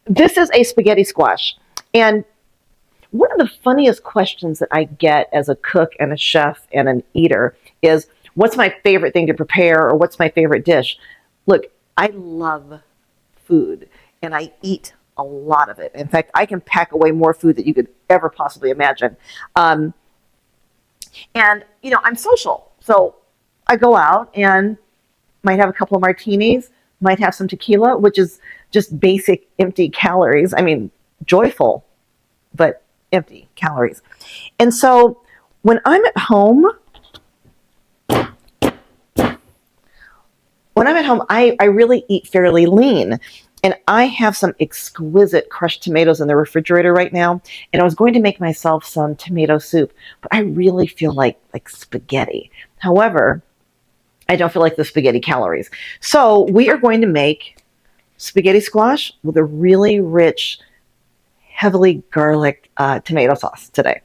this is a spaghetti squash. And one of the funniest questions that I get as a cook and a chef and an eater is, what's my favorite thing to prepare, or what's my favorite dish? Look, I love food and I eat a lot of it. In fact, I can pack away more food than you could ever possibly imagine. And, you know, I'm social. So I go out and might have a couple of martinis, might have some tequila, which is just basic empty calories. I mean, joyful, but empty calories. And so when I'm at home, I really eat fairly lean. And I have some exquisite crushed tomatoes in the refrigerator right now. And I was going to make myself some tomato soup, but I really feel like spaghetti. However, I don't feel like the spaghetti calories. So we are going to make spaghetti squash with a really rich, heavily garlic tomato sauce today.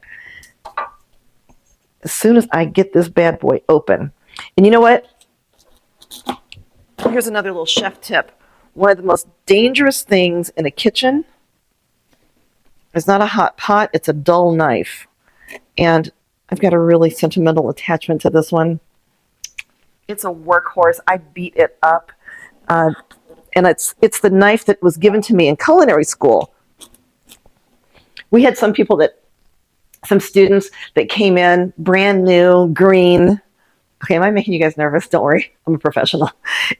As soon as I get this bad boy open. And you know what? Here's another little chef tip. One of the most dangerous things in a kitchen is not a hot pot, it's a dull knife. And I've got a really sentimental attachment to this one. It's a workhorse. I beat it up. And it's the knife that was given to me in culinary school. We had some students that came in brand new, green. Okay, am I making you guys nervous? Don't worry, I'm a professional.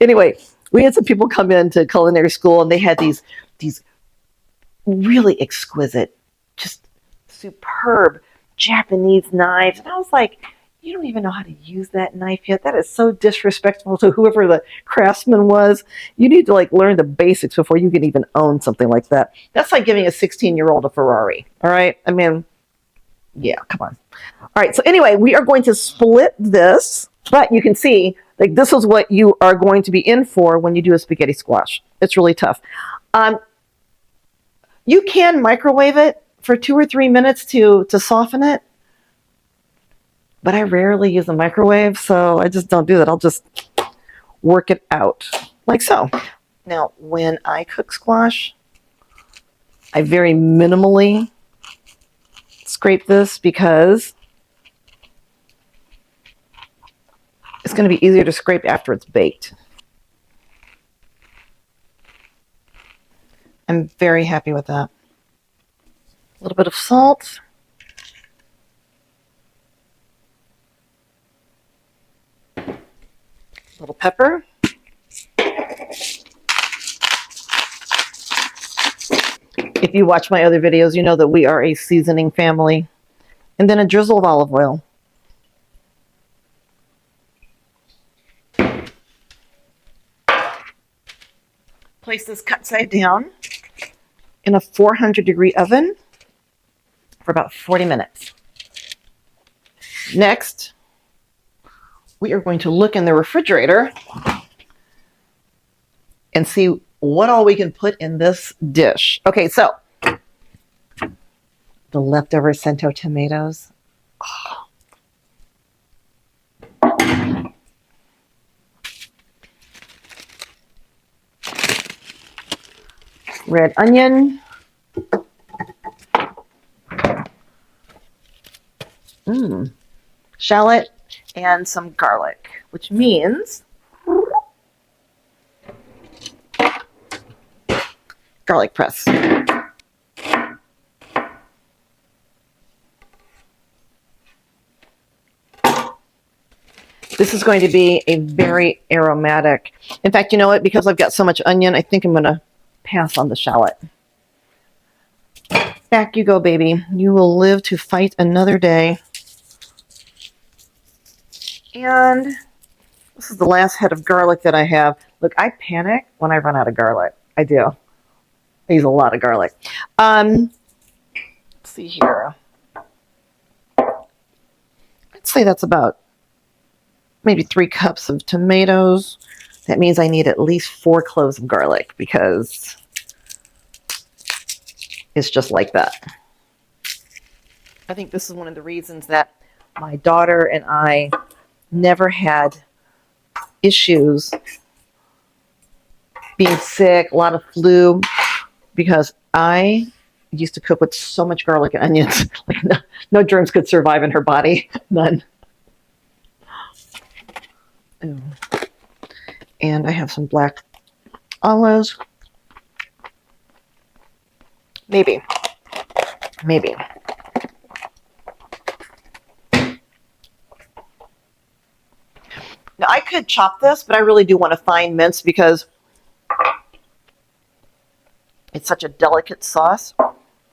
Anyway, we had some people come into culinary school and they had these really exquisite, just superb Japanese knives. And I was like, you don't even know how to use that knife yet? That is so disrespectful to whoever the craftsman was. You need to learn the basics before you can even own something like that. That's like giving a 16-year-old a Ferrari, all right? I mean, yeah, come on. All right, so anyway, we are going to split this, but you can see, this is what you are going to be in for when you do a spaghetti squash. It's really tough. You can microwave it for 2 or 3 minutes to soften it, but I rarely use a microwave, so I just don't do that. I'll just work it out like so. Now, when I cook squash, I very minimally scrape this because it's going to be easier to scrape after it's baked. I'm very happy with that. A little bit of salt. A little pepper. If you watch my other videos, you know that we are a seasoning family. And then a drizzle of olive oil. Place this cut side down in a 400-degree oven for about 40 minutes. Next, we are going to look in the refrigerator and see what all we can put in this dish. Okay, so the leftover Cento tomatoes. Oh. Red onion. Shallot and some garlic, which means garlic press. This is going to be a very aromatic. In fact, you know what? Because I've got so much onion, I think I'm going to pass on the shallot. Back you go, baby. You will live to fight another day. And this is the last head of garlic that I have. Look, I panic when I run out of garlic. I do. I use a lot of garlic. Let's see here. I'd say that's about maybe 3 cups of tomatoes. That means I need at least 4 cloves of garlic because it's just like that. I think this is one of the reasons that my daughter and I never had issues being sick, a lot of flu, because I used to cook with so much garlic and onions. Like no germs could survive in her body. None. Ooh. And I have some black olives. Maybe. Maybe. Now I could chop this, but I really do want to fine mince because it's such a delicate sauce.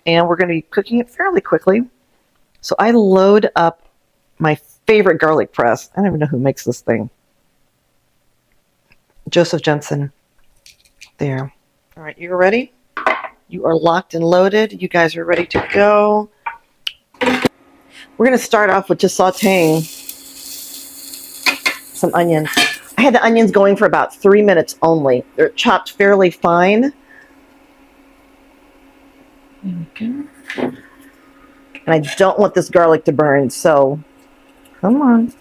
And we're going to be cooking it fairly quickly. So I load up my favorite garlic press. I don't even know who makes this thing. Joseph Jensen. There. All right, you're ready? You are locked and loaded. You guys are ready to go. We're going to start off with just sauteing some onions. I had the onions going for about 3 minutes only. They're chopped fairly fine. Okay. And I don't want this garlic to burn, so come on.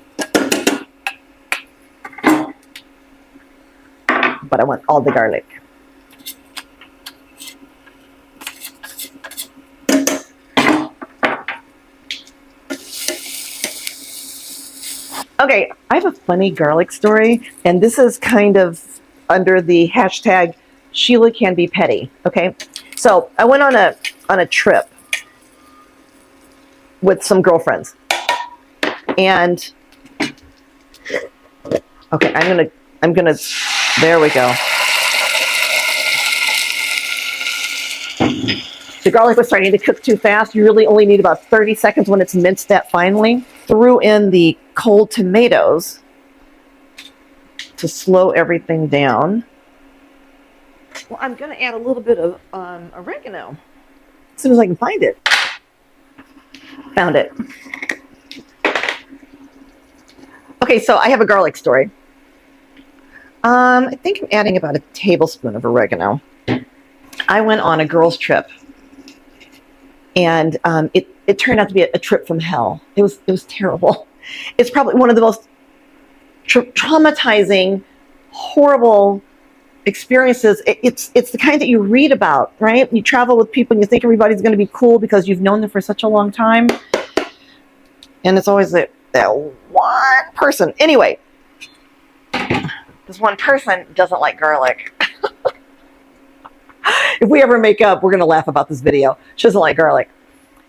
But I want all the garlic. Okay, I have a funny garlic story, and this is kind of under the hashtag Sheila Can Be Petty. Okay, so I went on a trip with some girlfriends, and okay, I'm gonna. There we go. The garlic was starting to cook too fast. You really only need about 30 seconds when it's minced that finely. Threw in the cold tomatoes to slow everything down. Well, I'm going to add a little bit of oregano as soon as I can find it. Found it. Okay, so I have a garlic story. I think I'm adding about a tablespoon of oregano. I went on a girls' trip, and it turned out to be a trip from hell. It was terrible. It's probably one of the most traumatizing, horrible experiences. It's the kind that you read about, right? You travel with people and you think everybody's going to be cool because you've known them for such a long time, and it's always that one person. Anyway, this one person doesn't like garlic. If we ever make up, we're going to laugh about this video. She doesn't like garlic.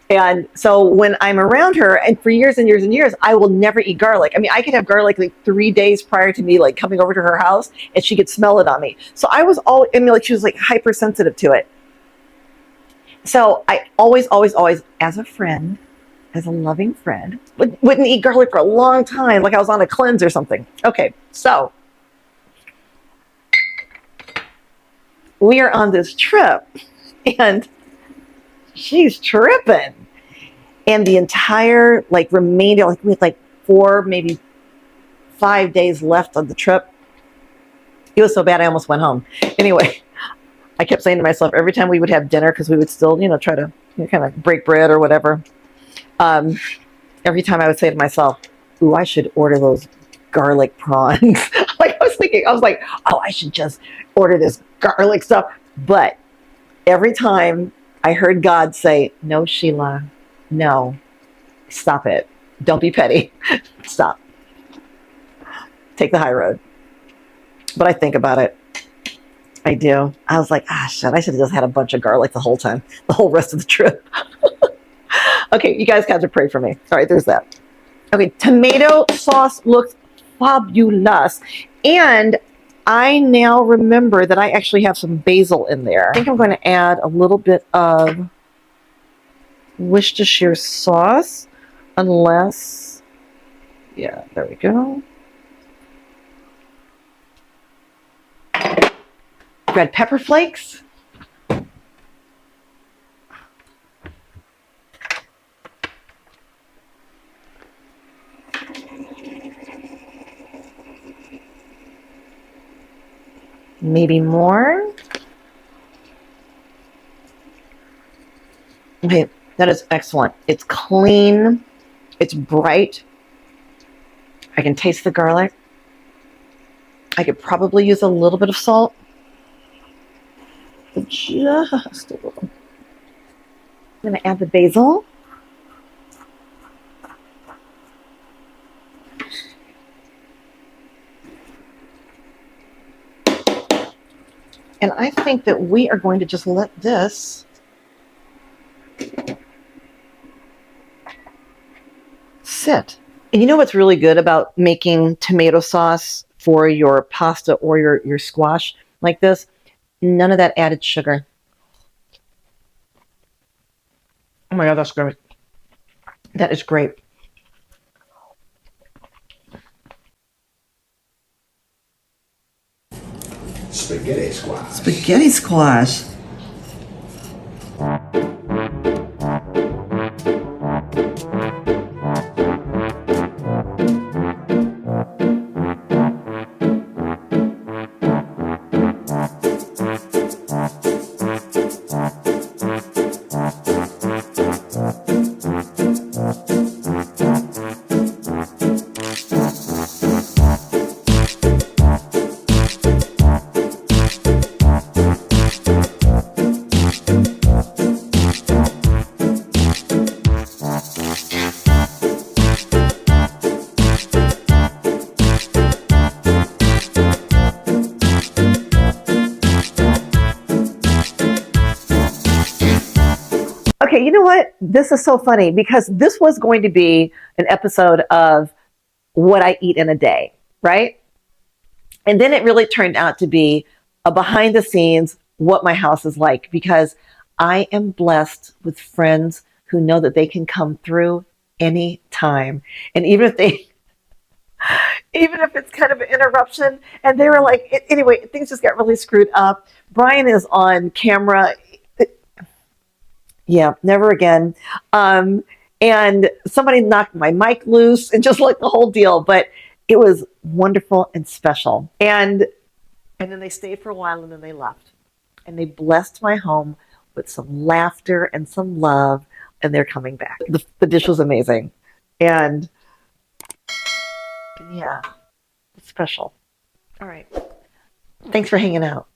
And so when I'm around her, and for years and years and years, I will never eat garlic. I mean, I could have garlic like 3 days prior to me like coming over to her house, and she could smell it on me. So I was she was like hypersensitive to it. So I always, as a friend, as a loving friend, wouldn't eat garlic for a long time, like I was on a cleanse or something. Okay, so we are on this trip, and she's tripping. And the entire remainder, we had 4, maybe 5 days left of the trip. It was so bad I almost went home. Anyway, I kept saying to myself every time we would have dinner, because we would still, try to kind of break bread or whatever. Every time I would say to myself, ooh, I should order those garlic prawns. I was like, oh, I should just order this garlic stuff. But every time I heard God say, no, Sheila, no, stop it. Don't be petty. Stop. Take the high road. But I think about it. I do. I was like, shit, I should have just had a bunch of garlic the whole time, the whole rest of the trip. Okay, you guys got to pray for me. All right, there's that. Okay, tomato sauce looks fabulous. And I now remember that I actually have some basil in there. I think I'm going to add a little bit of Worcestershire sauce, unless, yeah, there we go. Red pepper flakes. Maybe more. Okay, that is excellent. It's clean. It's bright. I can taste the garlic. I could probably use a little bit of salt. just a little. I'm going to add the basil. And I think that we are going to just let this sit. And you know what's really good about making tomato sauce for your pasta or your squash like this? None of that added sugar. Oh my God, that's great. That is great. Spaghetti squash. Spaghetti squash. Okay, you know what? This is so funny because this was going to be an episode of what I eat in a day, right? And then it really turned out to be a behind the scenes, what my house is like, because I am blessed with friends who know that they can come through any time. And even if it's kind of an interruption, and they were like, anyway, things just got really screwed up. Brian is on camera. Yeah, never again. And somebody knocked my mic loose and just like the whole deal, but it was wonderful and special. And then they stayed for a while and then they left. And they blessed my home with some laughter and some love, and they're coming back. The dish was amazing. And yeah, it's special. All right. Thanks for hanging out.